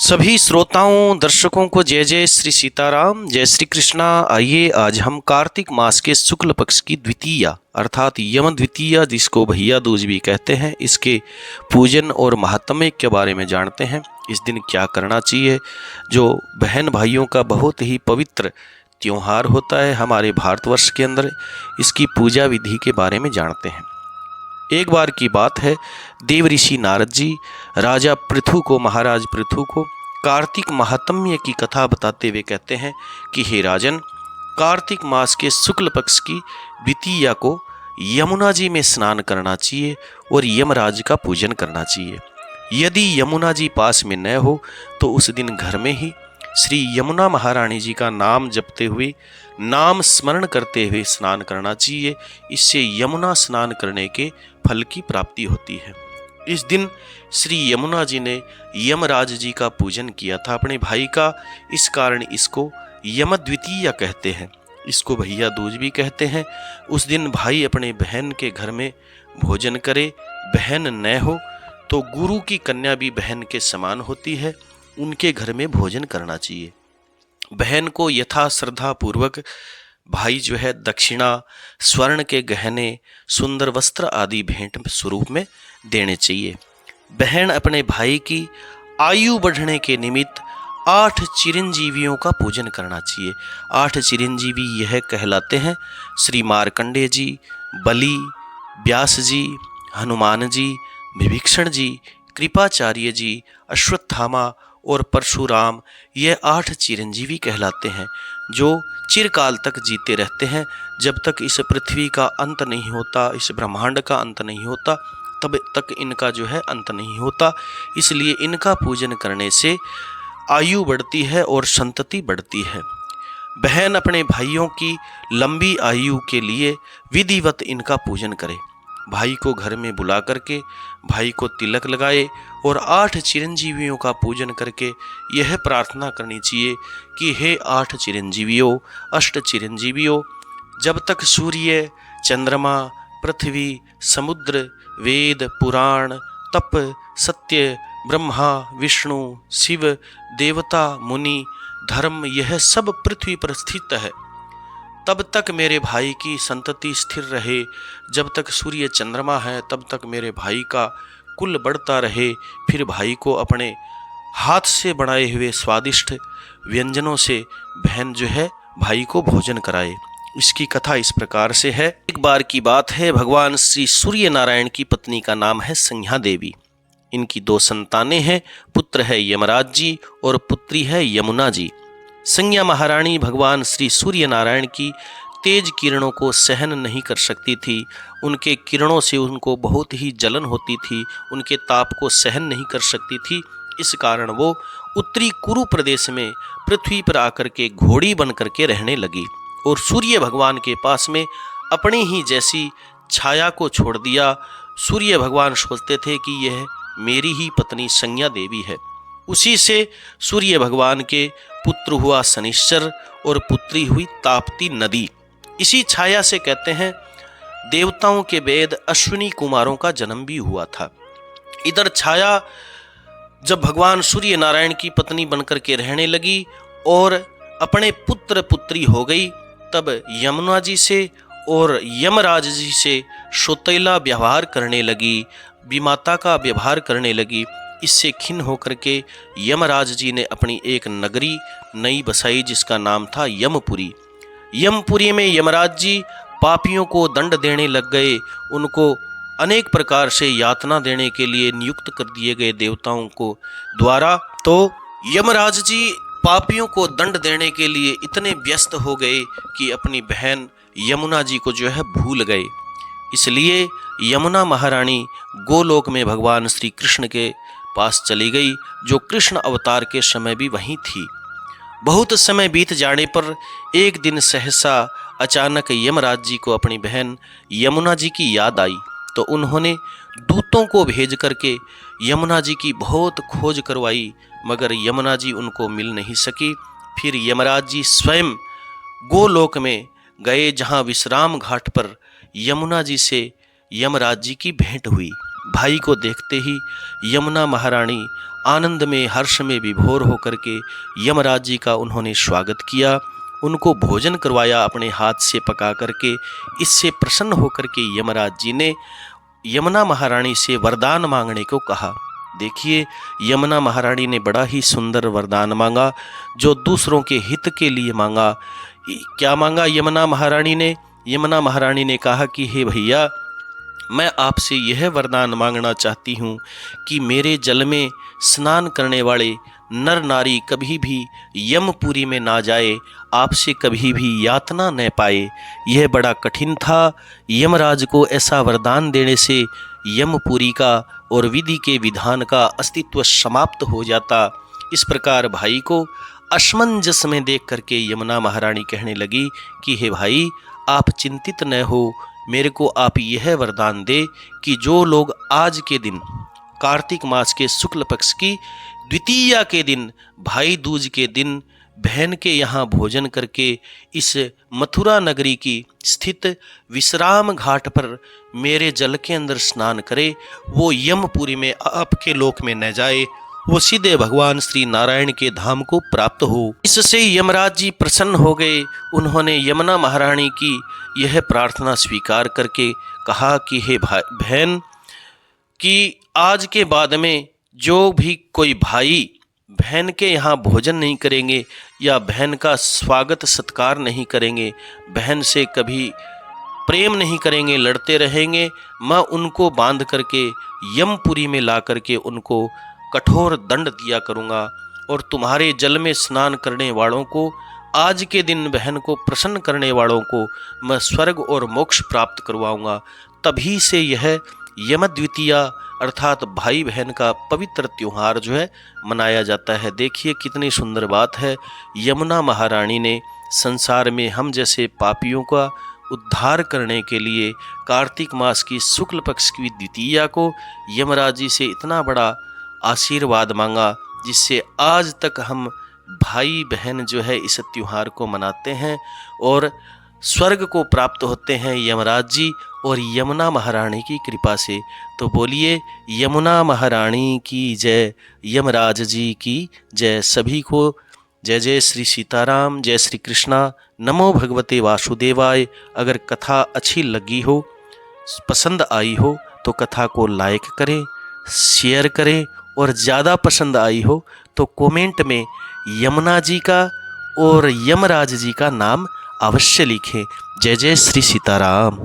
सभी श्रोताओं दर्शकों को जय जय श्री सीताराम, जय श्री कृष्णा। आइए आज हम कार्तिक मास के शुक्ल पक्ष की द्वितीया अर्थात यम द्वितीया, जिसको भैया दूज भी कहते हैं, इसके पूजन और महात्म्य के बारे में जानते हैं। इस दिन क्या करना चाहिए, जो बहन भाइयों का बहुत ही पवित्र त्योहार होता है हमारे भारतवर्ष के अंदर, इसकी पूजा विधि के बारे में जानते हैं। एक बार की बात है, देव ऋषि नारद जी राजा पृथु को, महाराज पृथु को कार्तिक महात्म्य की कथा बताते हुए कहते हैं कि हे राजन, कार्तिक मास के शुक्ल पक्ष की द्वितीया को यमुना जी में स्नान करना चाहिए और यमराज का पूजन करना चाहिए। यदि यमुना जी पास में न हो तो उस दिन घर में ही श्री यमुना महारानी जी का नाम जपते हुए, नाम स्मरण करते हुए स्नान करना चाहिए। इससे यमुना स्नान करने के फल की प्राप्ति होती है। इस दिन श्री यमुना जी ने यमराज जी का पूजन किया था अपने भाई का, इस कारण इसको यम द्वितीया कहते हैं। इसको भैया दूज भी कहते हैं। उस दिन भाई अपने बहन के घर में भोजन करे। बहन न हो तो गुरु की कन्या भी बहन के समान होती है, उनके घर में भोजन करना चाहिए। बहन को यथा श्रद्धा पूर्वक भाई जो है दक्षिणा, स्वर्ण के गहने, सुंदर वस्त्र आदि भेंट स्वरूप में देने चाहिए। बहन अपने भाई की आयु बढ़ने के निमित्त 8 चिरंजीवियों का पूजन करना चाहिए। 8 चिरंजीवी यह कहलाते हैं श्री मार्कंडेय जी, बलि, व्यास जी, हनुमान जी, विभीषण जी, कृपाचार्य जी, अश्वत्थामा और परशुराम। ये 8 चिरंजीवी कहलाते हैं जो चिरकाल तक जीते रहते हैं। जब तक इस पृथ्वी का अंत नहीं होता, इस ब्रह्मांड का अंत नहीं होता, तब तक इनका जो है अंत नहीं होता। इसलिए इनका पूजन करने से आयु बढ़ती है और संतति बढ़ती है। बहन अपने भाइयों की लंबी आयु के लिए विधिवत इनका पूजन करे। भाई को घर में बुला करके भाई को तिलक लगाए और 8 चिरंजीवियों का पूजन करके यह प्रार्थना करनी चाहिए कि हे 8 चिरंजीवियों, अष्ट चिरंजीवियों, जब तक सूर्य, चंद्रमा, पृथ्वी, समुद्र, वेद, पुराण, तप, सत्य, ब्रह्मा, विष्णु, शिव, देवता, मुनि, धर्म, यह सब पृथ्वी पर स्थित है, तब तक मेरे भाई की संतति स्थिर रहे। जब तक सूर्य चंद्रमा है तब तक मेरे भाई का कुल बढ़ता रहे। फिर भाई को अपने हाथ से बनाए हुए स्वादिष्ट व्यंजनों से बहन जो है भाई को भोजन कराए। इसकी कथा इस प्रकार से है। एक बार की बात है, भगवान श्री सूर्य नारायण की पत्नी का नाम है संज्ञा देवी। इनकी 2 संतानें हैं, पुत्र है यमराज जी और पुत्री है यमुना जी। संज्ञा महारानी भगवान श्री सूर्य नारायण की तेज किरणों को सहन नहीं कर सकती थी। उनके किरणों से उनको बहुत ही जलन होती थी, उनके ताप को सहन नहीं कर सकती थी। इस कारण वो उत्तरी कुरु प्रदेश में पृथ्वी पर आकर के घोड़ी बन करके रहने लगी और सूर्य भगवान के पास में अपनी ही जैसी छाया को छोड़ दिया। सूर्य भगवान सोचते थे कि यह मेरी ही पत्नी संज्ञा देवी है। उसी से सूर्य भगवान के पुत्र हुआ शनिश्चर और पुत्री हुई ताप्ती नदी। इसी छाया से कहते हैं देवताओं के वेद अश्विनी कुमारों का जन्म भी हुआ था। इधर छाया जब भगवान सूर्य नारायण की पत्नी बनकर के रहने लगी और अपने पुत्र पुत्री हो गई, तब यमुना जी से और यमराज जी से सौतेला व्यवहार करने लगी, विमाता का व्यवहार करने लगी। इससे खिन्न होकर के यमराज जी ने अपनी एक नगरी नई बसाई जिसका नाम था यमपुरी। यमपुरी में यमराज जी पापियों को दंड देने लग गए। उनको अनेक प्रकार से यातना देने के लिए नियुक्त कर दिए गए देवताओं को द्वारा। तो यमराज जी पापियों को दंड देने के लिए इतने व्यस्त हो गए कि अपनी बहन यमुना जी को जो है भूल गए। इसलिए यमुना महारानी गोलोक में भगवान श्री कृष्ण के पास चली गई, जो कृष्ण अवतार के समय भी वहीं थी। बहुत समय बीत जाने पर एक दिन सहसा अचानक यमराज जी को अपनी बहन यमुना जी की याद आई। तो उन्होंने दूतों को भेज करके यमुना जी की बहुत खोज करवाई, मगर यमुना जी उनको मिल नहीं सकी। फिर यमराज जी स्वयं गोलोक में गए, जहाँ विश्राम घाट पर यमुना जी से यमराज जी की भेंट हुई। भाई को देखते ही यमुना महारानी आनंद में, हर्ष में विभोर होकर के यमराज जी का उन्होंने स्वागत किया, उनको भोजन करवाया अपने हाथ से पका करके। इससे प्रसन्न होकर के यमराज जी ने यमुना महारानी से वरदान मांगने को कहा। देखिए, यमुना महारानी ने बड़ा ही सुंदर वरदान मांगा, जो दूसरों के हित के लिए मांगा। क्या मांगा यमुना महारानी ने? यमुना महारानी ने कहा कि हे भैया, मैं आपसे यह वरदान मांगना चाहती हूँ कि मेरे जल में स्नान करने वाले नर नारी कभी भी यमपुरी में ना जाए, आपसे कभी भी यातना न पाए। यह बड़ा कठिन था। यमराज को ऐसा वरदान देने से यमपुरी का और विधि के विधान का अस्तित्व समाप्त हो जाता। इस प्रकार भाई को असमंजस में देख करके यमुना महारानी कहने लगी कि हे भाई, आप चिंतित न हो, मेरे को आप यह वरदान दे कि जो लोग आज के दिन कार्तिक मास के शुक्ल पक्ष की द्वितीया के दिन, भाई दूज के दिन बहन के यहाँ भोजन करके इस मथुरा नगरी की स्थित विश्राम घाट पर मेरे जल के अंदर स्नान करे, वो यमपुरी में आपके लोक में न जाए, वो सीधे भगवान श्री नारायण के धाम को प्राप्त हो। इससे यमराज जी प्रसन्न हो गए। उन्होंने यमुना महारानी की यह प्रार्थना स्वीकार करके कहा कि हे बहन, कि आज के बाद में जो भी कोई भाई बहन के यहाँ भोजन नहीं करेंगे या बहन का स्वागत सत्कार नहीं करेंगे, बहन से कभी प्रेम नहीं करेंगे, लड़ते रहेंगे, मैं उनको बांध करके यमपुरी में ला करके उनको कठोर दंड दिया करूँगा। और तुम्हारे जल में स्नान करने वालों को, आज के दिन बहन को प्रसन्न करने वालों को मैं स्वर्ग और मोक्ष प्राप्त करवाऊँगा। तभी से यह यमद्वितीया अर्थात भाई बहन का पवित्र त्योहार जो है मनाया जाता है। देखिए कितनी सुंदर बात है। यमुना महारानी ने संसार में हम जैसे पापियों का उद्धार करने के लिए कार्तिक मास की शुक्ल पक्ष की द्वितीया को यमराज जी से इतना बड़ा आशीर्वाद मांगा, जिससे आज तक हम भाई बहन जो है इस त्योहार को मनाते हैं और स्वर्ग को प्राप्त होते हैं यमराज जी और यमुना महारानी की कृपा से। तो बोलिए यमुना महारानी की जय, यमराज जी की जय। सभी को जय जय श्री सीताराम, जय श्री कृष्णा, नमो भगवते वासुदेवाय। अगर कथा अच्छी लगी हो, पसंद आई हो, तो कथा को लाइक करें, शेयर करें, और ज़्यादा पसंद आई हो तो कमेंट में यमुना जी का और यमराज जी का नाम अवश्य लिखें। जय जय श्री सीताराम।